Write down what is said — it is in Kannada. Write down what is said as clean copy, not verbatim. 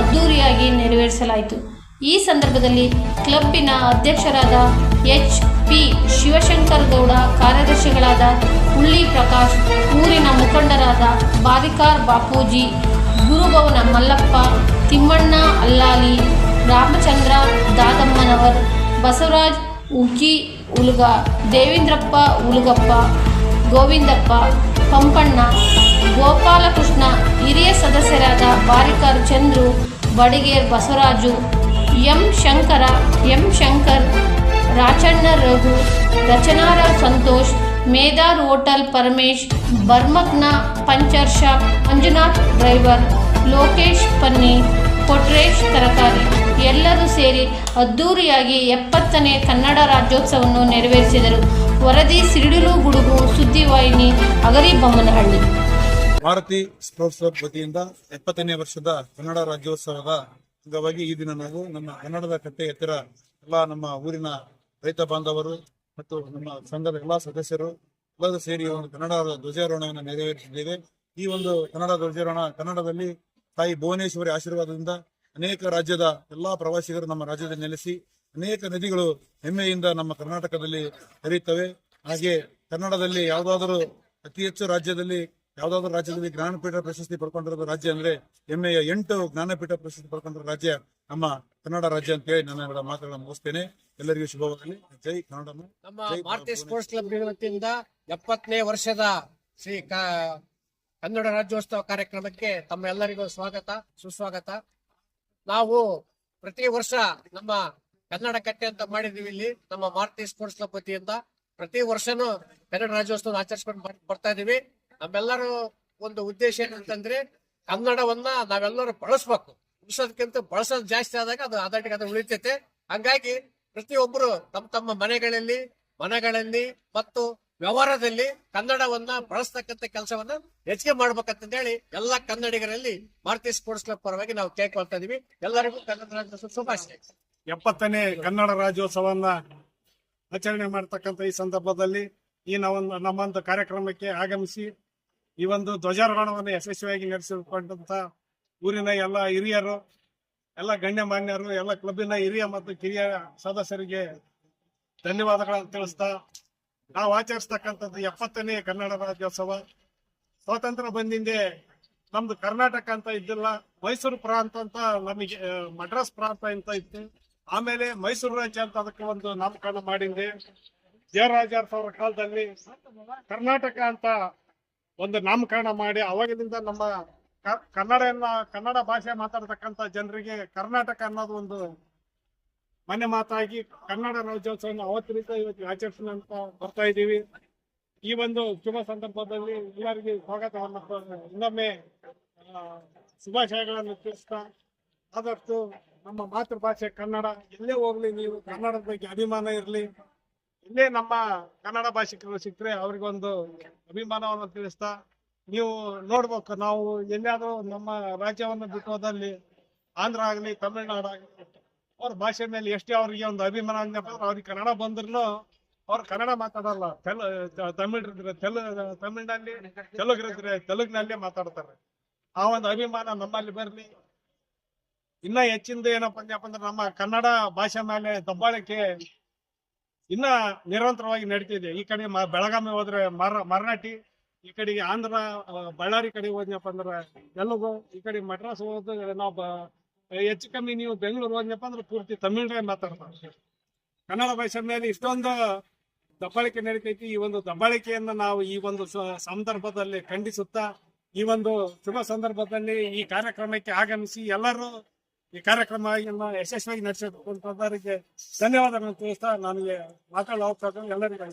ಅದ್ದೂರಿಯಾಗಿ ನೆರವೇರಿಸಲಾಯಿತು. ಈ ಸಂದರ್ಭದಲ್ಲಿ ಕ್ಲಬ್ಬಿನ ಅಧ್ಯಕ್ಷರಾದ ಎಚ್.ಪಿ. ಶಿವಶಂಕರ ಗೌಡ, ಕಾರ್ಯದರ್ಶಿಗಳಾದ ಹುಳ್ಳಿ ಪ್ರಕಾಶ್, ಊರಿನ ಮುಖಂಡರಾದ ಬಾದಿಕಾರ್ ಬಾಪೂಜಿ, ಗುರುಭವನ ಮಲ್ಲಪ್ಪ, ತಿಮ್ಮಣ್ಣ ಅಲ್ಲಾಲಿ, ರಾಮಚಂದ್ರ ದಾದಮ್ಮನವರ್, ಬಸವರಾಜ್ ಉಕ್ಕಿ ಉಲುಗ, ದೇವೇಂದ್ರಪ್ಪ ಉಲುಗಪ್ಪ, ಗೋವಿಂದಪ್ಪ, ಪಂಪಣ್ಣ, ಗೋಪಾಲಕೃಷ್ಣ, ಹಿರಿಯ ಸದಸ್ಯರಾದ ಬಾರಿಕಾರ್ Chandru, Badiger Basavaraju, M Shankar, ರಾಚಣ್ಣ Raghu, ರಚನಾರಾವ್ Santosh, Medar hotel Paramesh, ಬರ್ಮಕ್ನ puncture shop Manjunath driver, Lokesh ಪನ್ನಿ, ಕೊಟ್ರೇಶ್ ತರಕಾರಿ ಎಲ್ಲರೂ ಸೇರಿ ಅದ್ದೂರಿಯಾಗಿ 70ನೇ ಕನ್ನಡ ರಾಜ್ಯೋತ್ಸವವನ್ನು ನೆರವೇರಿಸಿದರು. ವರದಿ ಸಿಡಿಲು ಗುಡುಗು ಸುದ್ದಿವಾಹಿನಿ, ಅಗರಿಬೊಮ್ಮನಹಳ್ಳಿ. ಭಾರತಿ ಸ್ಪೋರ್ಟ್ಸ್ ಕ್ಲಬ್ ವತಿಯಿಂದ 70ನೇ ವರ್ಷದ ಕನ್ನಡ ರಾಜ್ಯೋತ್ಸವದ ಅಂಗವಾಗಿ ಈ ದಿನ ನಾವು ನಮ್ಮ ಕನ್ನಡದ ಕಟ್ಟೆ ಎತ್ತರ ಎಲ್ಲ ನಮ್ಮ ಊರಿನ ರೈತ ಬಾಂಧವರು ಮತ್ತು ನಮ್ಮ ಸಂಘದ ಎಲ್ಲಾ ಸದಸ್ಯರು ಎಲ್ಲರೂ ಸೇರಿ ಒಂದು ಕನ್ನಡ ಧ್ವಜಾರೋಹಣವನ್ನು ನೆರವೇರಿಸಿದ್ದೇವೆ. ಈ ಒಂದು ಕನ್ನಡ ಧ್ವಜಾರೋಹಣ ಕನ್ನಡದಲ್ಲಿ ತಾಯಿ ಭುವನೇಶ್ವರಿ ಆಶೀರ್ವಾದದಿಂದ ಅನೇಕ ರಾಜ್ಯದ ಎಲ್ಲಾ ಪ್ರವಾಸಿಗರು ನಮ್ಮ ರಾಜ್ಯದಲ್ಲಿ ನೆಲೆಸಿ ಅನೇಕ ನದಿಗಳು ಹೆಮ್ಮೆಯಿಂದ ನಮ್ಮ ಕರ್ನಾಟಕದಲ್ಲಿ ಹರಿಯುತ್ತವೆ. ಹಾಗೆ ಕನ್ನಡದಲ್ಲಿ ಅತಿ ಹೆಚ್ಚು ರಾಜ್ಯದಲ್ಲಿ ಜ್ಞಾನಪೀಠ ಪ್ರಶಸ್ತಿ ಪಡ್ಕೊಂಡಿರೋ ರಾಜ್ಯ ಅಂದ್ರೆ ಹೆಮ್ಮೆಯ 8 ಜ್ಞಾನಪೀಠ ಪ್ರಶಸ್ತಿ ಪಡ್ಕೊಂಡಿರೋ ರಾಜ್ಯ ನಮ್ಮ ಕನ್ನಡ ರಾಜ್ಯ ಅಂತ ಹೇಳಿ ನನ್ನ ಮಾತುಗಳನ್ನು ಮುಗಿಸ್ತೇನೆ. ಎಲ್ಲರಿಗೂ ಶುಭವಾಗಲಿ. ಜೈ ಕನ್ನಡ. ನಮ್ಮ ಭಾರತೀಯ ಸ್ಪೋರ್ಟ್ಸ್ ಕ್ಲಬ್ ವತಿಯಿಂದ 70ನೇ ವರ್ಷದ ಶ್ರೀ ಕನ್ನಡ ರಾಜ್ಯೋತ್ಸವ ಕಾರ್ಯಕ್ರಮಕ್ಕೆ ತಮ್ಮೆಲ್ಲರಿಗೂ ಸುಸ್ವಾಗತ. ನಾವು ಪ್ರತಿ ವರ್ಷ ನಮ್ಮ ಕನ್ನಡ ಕಟ್ಟೆ ಅಂತ ಮಾಡಿದೀವಿ. ಇಲ್ಲಿ ನಮ್ಮ ಭಾರತೀಯ ಸ್ಪೋರ್ಟ್ಸ್ ಕ್ಲಬ್ ವತಿಯಿಂದ ಪ್ರತಿ ವರ್ಷನೂ ಕನ್ನಡ ರಾಜ್ಯೋತ್ಸವ ಆಚರಿಸ್ಕೊಂಡು ಬರ್ತಾ ಇದೀವಿ. ನಮ್ಮೆಲ್ಲರೂ ಒಂದು ಉದ್ದೇಶ ಏನಂತಂದ್ರೆ ಕನ್ನಡವನ್ನ ನಾವೆಲ್ಲರೂ ಬಳಸ್ಬೇಕು. ಉಳಿಸೋದಕ್ಕಿಂತ ಬಳಸೋದು ಜಾಸ್ತಿ ಆದಾಗ ಅದು ಅದು ಉಳಿತೈತೆ. ಹಂಗಾಗಿ ಪ್ರತಿಯೊಬ್ಬರು ತಮ್ಮ ಮನೆಗಳಲ್ಲಿ ಮತ್ತು ವ್ಯವಹಾರದಲ್ಲಿ ಕನ್ನಡವನ್ನ ಬಳಸ್ತಕ್ಕಂಥ ಕೆಲಸವನ್ನ ಹೆಚ್ಚಿಗೆ ಮಾಡ್ಬೇಕಂತ ಹೇಳಿ ಎಲ್ಲ ಕನ್ನಡಿಗರಲ್ಲಿ ಭಾರತೀಯ ಸ್ಪೋರ್ಟ್ಸ್ ಕ್ಲಬ್ ಪರವಾಗಿ ನಾವು ಕೇಳ್ಕೊಳ್ತಾ ಇದೀವಿ. ಎಲ್ಲರಿಗೂ ಕನ್ನಡ ರಾಜ್ಯೋತ್ಸವ ಶುಭಾಶಯ. 70ನೇ ಕನ್ನಡ ರಾಜ್ಯೋತ್ಸವನ್ನ ಆಚರಣೆ ಮಾಡ್ತಕ್ಕಂಥ ಈ ಸಂದರ್ಭದಲ್ಲಿ ನಮ್ಮೊಂದು ಕಾರ್ಯಕ್ರಮಕ್ಕೆ ಆಗಮಿಸಿ ಈ ಒಂದು ಧ್ವಜಾರೋಹಣವನ್ನು ಯಶಸ್ವಿಯಾಗಿ ನಡೆಸಿಕೊಂಡಂತ ಊರಿನ ಎಲ್ಲ ಹಿರಿಯರು, ಎಲ್ಲ ಗಣ್ಯಮಾನ್ಯರು, ಎಲ್ಲ ಕ್ಲಬ್ಬಿನ ಹಿರಿಯ ಮತ್ತು ಕಿರಿಯ ಸದಸ್ಯರಿಗೆ ಧನ್ಯವಾದಗಳನ್ನು ತಿಳಿಸ್ತಾ ನಾವು ಆಚರಿಸ್ತಕ್ಕಂಥದ್ದು 70ನೇ ಕನ್ನಡ ರಾಜ್ಯೋತ್ಸವ. ಸ್ವಾತಂತ್ರ್ಯ ಬಂದಿಂದೆ ನಮ್ದು ಕರ್ನಾಟಕ ಅಂತ ಇದ್ದಿಲ್ಲ, ಮೈಸೂರು ಪ್ರಾಂತ ಅಂತ ನಮಗೆ ಮಡ್ರಾಸ್ ಪ್ರಾಂತ ಅಂತ ಇತ್ತು. ಆಮೇಲೆ ಮೈಸೂರು ರಾಜ್ಯ ಅಂತ ಅದಕ್ಕೆ ಒಂದು ನಾಮಕರಣ ಮಾಡಿದ್ದೆ. ಜಯರಾಜಾರ್ ಅವರ ಕಾಲದಲ್ಲಿ ಕರ್ನಾಟಕ ಅಂತ ಒಂದು ನಾಮಕರಣ ಮಾಡಿ ಅವಾಗಿನಿಂದ ನಮ್ಮ ಕನ್ನಡ ಭಾಷೆ ಮಾತಾಡ್ತಕ್ಕಂಥ ಜನರಿಗೆ ಕರ್ನಾಟಕ ಅನ್ನೋದು ಒಂದು ಮನೆ ಮಾತಾಗಿ ಕನ್ನಡ ರಾಜ್ಯೋತ್ಸವವನ್ನು ಅವತ್ತಿನಿಂದ ಇವತ್ತು ಆಚರಿಸೋಣ ಅಂತ ಬರ್ತಾ ಇದ್ದೀವಿ. ಈ ಒಂದು ಶುಭ ಸಂದರ್ಭದಲ್ಲಿ ಎಲ್ಲರಿಗೂ ಸ್ವಾಗತವನ್ನು ಇನ್ನೊಮ್ಮೆ ಶುಭಾಶಯಗಳನ್ನು ತಿಳಿಸ್ತಾ, ಆದಷ್ಟು ನಮ್ಮ ಮಾತೃಭಾಷೆ ಕನ್ನಡ, ಎಲ್ಲೇ ಹೋಗ್ಲಿ ನೀವು ಕನ್ನಡದ ಬಗ್ಗೆ ಅಭಿಮಾನ ಇರಲಿ. ಇಲ್ಲೇ ನಮ್ಮ ಕನ್ನಡ ಭಾಷಿಕರು ಸಿಕ್ಕರೆ ಅವ್ರಿಗೊಂದು ಅಭಿಮಾನವನ್ನು ತಿಳಿಸ್ತಾ, ನೀವು ನೋಡ್ಬೇಕು, ನಾವು ಎಲ್ಲಿಯಾದ್ರೂ ನಮ್ಮ ರಾಜ್ಯವನ್ನು ಬಿಟ್ಟು ಹೋದಲ್ಲಿ ಆಂಧ್ರ ಆಗಲಿ ತಮಿಳ್ನಾಡು ಆಗಲಿ ಅವ್ರ ಭಾಷೆ ಮೇಲೆ ಎಷ್ಟೇ ಅವ್ರಿಗೆ ಒಂದು ಅಭಿಮಾನ ಅಂದ್ನಪ್ಪ ಅವ್ರಿಗೆ ಕನ್ನಡ ಬಂದ್ರು ಅವ್ರು ಕನ್ನಡ ಮಾತಾಡಲ್ಲ. ತಮಿಳ್ನಲ್ಲಿ ತೆಲುಗಿರಿದ್ರೆ ತೆಲುಗಿನಲ್ಲೇ ಮಾತಾಡ್ತಾರೆ. ಆ ಒಂದು ಅಭಿಮಾನ ನಮ್ಮಲ್ಲಿ ಬರ್ಲಿ. ಇನ್ನ ಹೆಚ್ಚಿಂದ ಏನಪ್ಪ ಅಂದ್ರೆ ನಮ್ಮ ಕನ್ನಡ ಭಾಷೆ ಮೇಲೆ ದಬ್ಬಾಳಿಕೆ ಇನ್ನ ನಿರಂತರವಾಗಿ ನಡೀತಿದೆ. ಈ ಕಡೆ ಬೆಳಗಾವಿ ಹೋದ್ರೆ ಮರಾಠಿ, ಈ ಕಡೆಗೆ ಆಂಧ್ರ ಬಳ್ಳಾರಿ ಕಡೆ ಹೋದ್ನಪ್ಪ ಅಂದ್ರೆ ತೆಲುಗು, ಈ ಕಡೆ ಮಡ್ರಾಸ್ ಹೋದ್ರೆ ನಾವು ಹೆಚ್ಚು ಕಮ್ಮಿ ನೀವು ಬೆಂಗಳೂರು ಹೋದ್ನಪ್ಪ ಅಂದ್ರೆ ಪೂರ್ತಿ ತಮಿಳ್ನೇ ಮಾತಾಡ್ತಾರೆ. ಕನ್ನಡ ಭಾಷೆ ಮೇಲೆ ಇಷ್ಟೊಂದು ದಬ್ಬಾಳಿಕೆ ನಡೀತೈತಿ. ಈ ಒಂದು ದಬ್ಬಾಳಿಕೆಯನ್ನ ನಾವು ಈ ಒಂದು ಸಂದರ್ಭದಲ್ಲಿ ಖಂಡಿಸುತ್ತಾ, ಈ ಒಂದು ಶುಭ ಸಂದರ್ಭದಲ್ಲಿ ಈ ಕಾರ್ಯಕ್ರಮಕ್ಕೆ ಆಗಮಿಸಿ ಎಲ್ಲರೂ ಈ ಕಾರ್ಯಕ್ರಮವನ್ನು ಯಶಸ್ವಿಯಾಗಿ ನಡೆಸಬೇಕು ಅಂತವರಿಗೆ ಧನ್ಯವಾದಗಳನ್ನು ತಿಳಿಸ್ತಾ ನನಗೆ ಮಾತಾಡೋ ಅವಕಾಶ ಎಲ್ಲರಿಗೂ